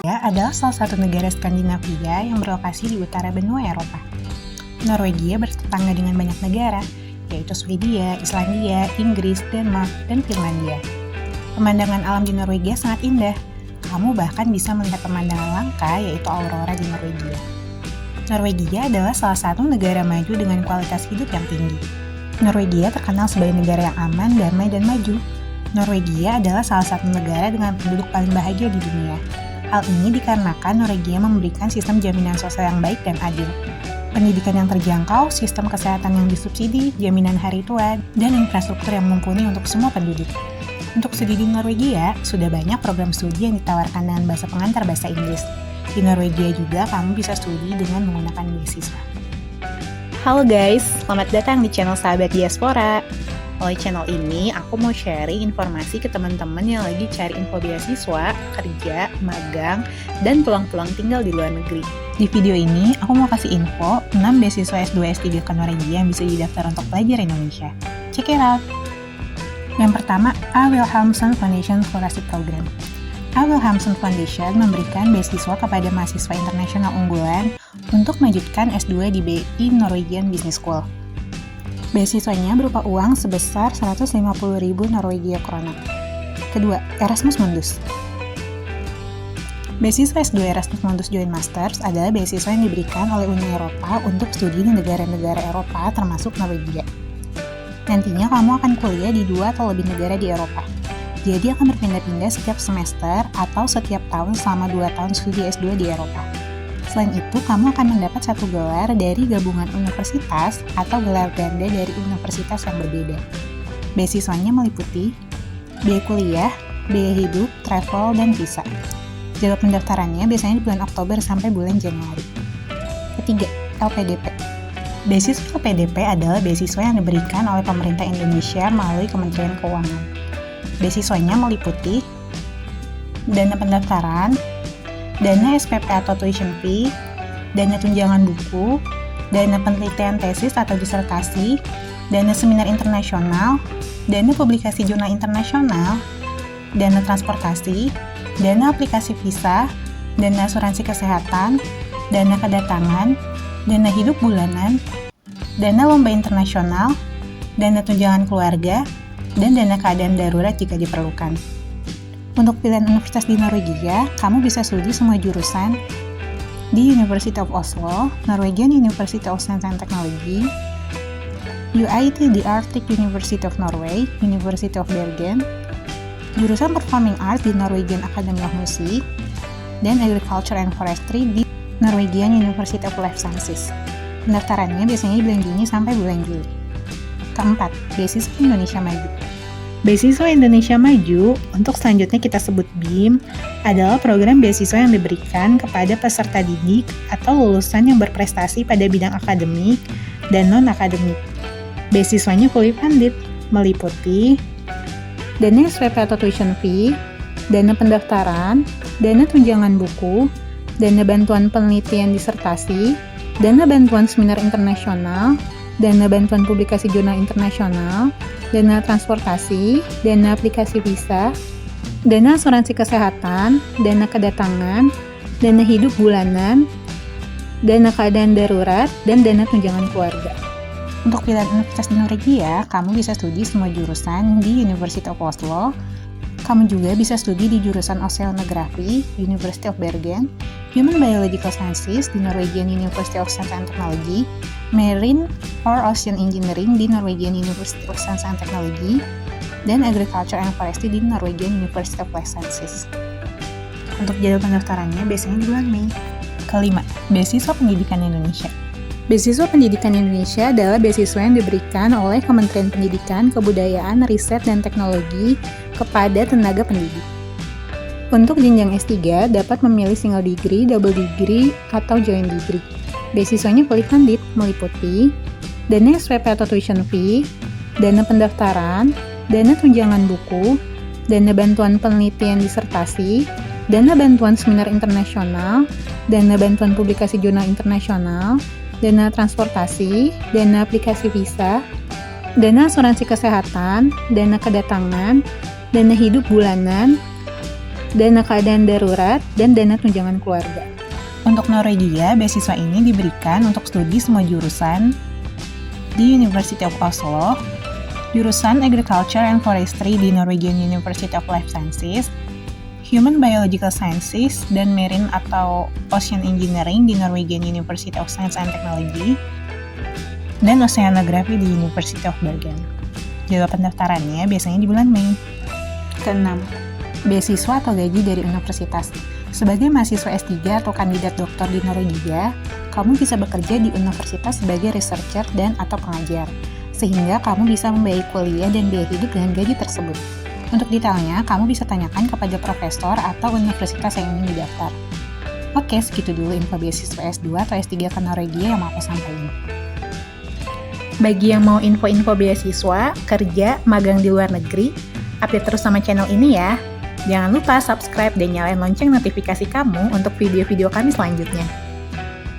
Norwegia adalah salah satu negara Skandinavia yang berlokasi di utara benua Eropa. Norwegia bertetangga dengan banyak negara, yaitu Swedia, Islandia, Inggris, Denmark, dan Finlandia. Pemandangan alam di Norwegia sangat indah. Kamu bahkan bisa melihat pemandangan langka, yaitu aurora di Norwegia. Norwegia adalah salah satu negara maju dengan kualitas hidup yang tinggi. Norwegia terkenal sebagai negara yang aman, damai, dan maju. Norwegia adalah salah satu negara dengan penduduk paling bahagia di dunia. Hal ini dikarenakan Norwegia memberikan sistem jaminan sosial yang baik dan adil. Pendidikan yang terjangkau, sistem kesehatan yang disubsidi, jaminan hari tua, dan infrastruktur yang mumpuni untuk semua penduduk. Untuk studi di Norwegia, sudah banyak program studi yang ditawarkan dengan bahasa pengantar bahasa Inggris. Di Norwegia juga kamu bisa studi dengan menggunakan beasiswa. Halo guys, selamat datang di channel Sahabat Diaspora. Oleh channel ini, aku mau sharing informasi ke teman-teman yang lagi cari info beasiswa, kerja, magang, dan peluang-peluang tinggal di luar negeri. Di video ini, aku mau kasih info 6 beasiswa S2 S3 ke Norwegia yang bisa didaftar untuk belajar Indonesia. Check it out! Yang pertama, A. Wilhelmsen Foundation Scholarship Program. A. Wilhelmsen Foundation memberikan beasiswa kepada mahasiswa internasional unggulan untuk melanjutkan S2 di BI Norwegian Business School. Beasiswanya berupa uang sebesar 150.000 Norwegia krona. Kedua, Erasmus Mundus. Beasiswa S2 Erasmus Mundus Joint Masters adalah beasiswa yang diberikan oleh Uni Eropa untuk studi di negara-negara Eropa termasuk Norwegia. Nantinya kamu akan kuliah di 2 atau lebih negara di Eropa. Jadi akan berpindah-pindah setiap semester atau setiap tahun selama 2 tahun studi S2 di Eropa. Selain itu, kamu akan mendapat satu gelar dari gabungan universitas atau gelar ganda dari universitas yang berbeda. Beasiswanya meliputi biaya kuliah, biaya hidup, travel, dan visa. Jadwal pendaftarannya biasanya di bulan Oktober sampai bulan Januari. Ketiga, LPDP. Beasiswa LPDP adalah beasiswa yang diberikan oleh pemerintah Indonesia melalui Kementerian Keuangan. Beasiswanya meliputi dana pendaftaran, dana SPP atau tuition fee, dana tunjangan buku, dana penelitian tesis atau disertasi, dana seminar internasional, dana publikasi jurnal internasional, dana transportasi, dana aplikasi visa, dana asuransi kesehatan, dana kedatangan, dana hidup bulanan, dana lomba internasional, dana tunjangan keluarga, dan dana keadaan darurat jika diperlukan. Untuk pilihan universitas di Norwegia, kamu bisa studi semua jurusan di University of Oslo, Norwegian University of Science and Technology, UiT the Arctic University of Norway, University of Bergen, jurusan Performing Arts di Norwegian Academy of Music, dan Agriculture and Forestry di Norwegian University of Life Sciences. Pendaftarannya biasanya di bulan Juni sampai bulan Juli. Keempat, beasiswa Indonesia Maju. Beasiswa Indonesia Maju, untuk selanjutnya kita sebut BIM, adalah program beasiswa yang diberikan kepada peserta didik atau lulusan yang berprestasi pada bidang akademik dan non-akademik. Beasiswanya fully funded, meliputi dana SPP atau tuition fee, dana pendaftaran, dana tunjangan buku, dana bantuan penelitian disertasi, dana bantuan seminar internasional, dana bantuan publikasi jurnal internasional, dana transportasi, dana aplikasi visa, dana asuransi kesehatan, dana kedatangan, dana hidup bulanan, dana keadaan darurat, dan dana tunjangan keluarga. Untuk pilihan universitas di Norwegia, kamu bisa studi semua jurusan di University of Oslo. Kamu juga bisa studi di jurusan Oceanografi, University of Bergen, Human Biological Sciences di Norwegian University of Science and Technology, Marine or Ocean Engineering di Norwegian University of Science and Technology, dan Agriculture and Forestry di Norwegian University of Life Sciences. Untuk jadwal pendaftarannya biasanya di bulan Mei. Kelima, beasiswa pendidikan Indonesia. Beasiswa pendidikan Indonesia adalah beasiswa yang diberikan oleh Kementerian Pendidikan, Kebudayaan, Riset, dan Teknologi kepada tenaga pendidik. Untuk jenjang S3 dapat memilih single degree, double degree, atau joint degree. Beasiswanya fully funded, meliputi dana SPP atau tuition fee, dana pendaftaran, dana tunjangan buku, dana bantuan penelitian disertasi, dana bantuan seminar internasional, dana bantuan publikasi jurnal internasional, dana transportasi, dana aplikasi visa, dana asuransi kesehatan, dana kedatangan, dana hidup bulanan, dana keadaan darurat, dan dana tunjangan keluarga. Untuk Norwegia, beasiswa ini diberikan untuk studi semua jurusan di University of Oslo, jurusan Agriculture and Forestry di Norwegian University of Life Sciences, Human Biological Sciences dan Marine atau Ocean Engineering di Norwegian University of Science and Technology, dan Oceanography di University of Bergen. Jadwal pendaftarannya biasanya di bulan Mei. Keenam, beasiswa atau gaji dari universitas. Sebagai mahasiswa S3 atau kandidat doktor di Norwegia, kamu bisa bekerja di universitas sebagai researcher dan atau pengajar, sehingga kamu bisa membiayai kuliah dan biaya hidup dengan gaji tersebut. Untuk detailnya, kamu bisa tanyakan kepada profesor atau universitas yang ingin didaftar. Oke, segitu dulu info beasiswa S2 atau S3 ke Norwegia yang mau aku sampaikan. Bagi yang mau info-info beasiswa, kerja, magang di luar negeri, update terus sama channel ini ya. Jangan lupa subscribe dan nyalain lonceng notifikasi kamu untuk video-video kami selanjutnya.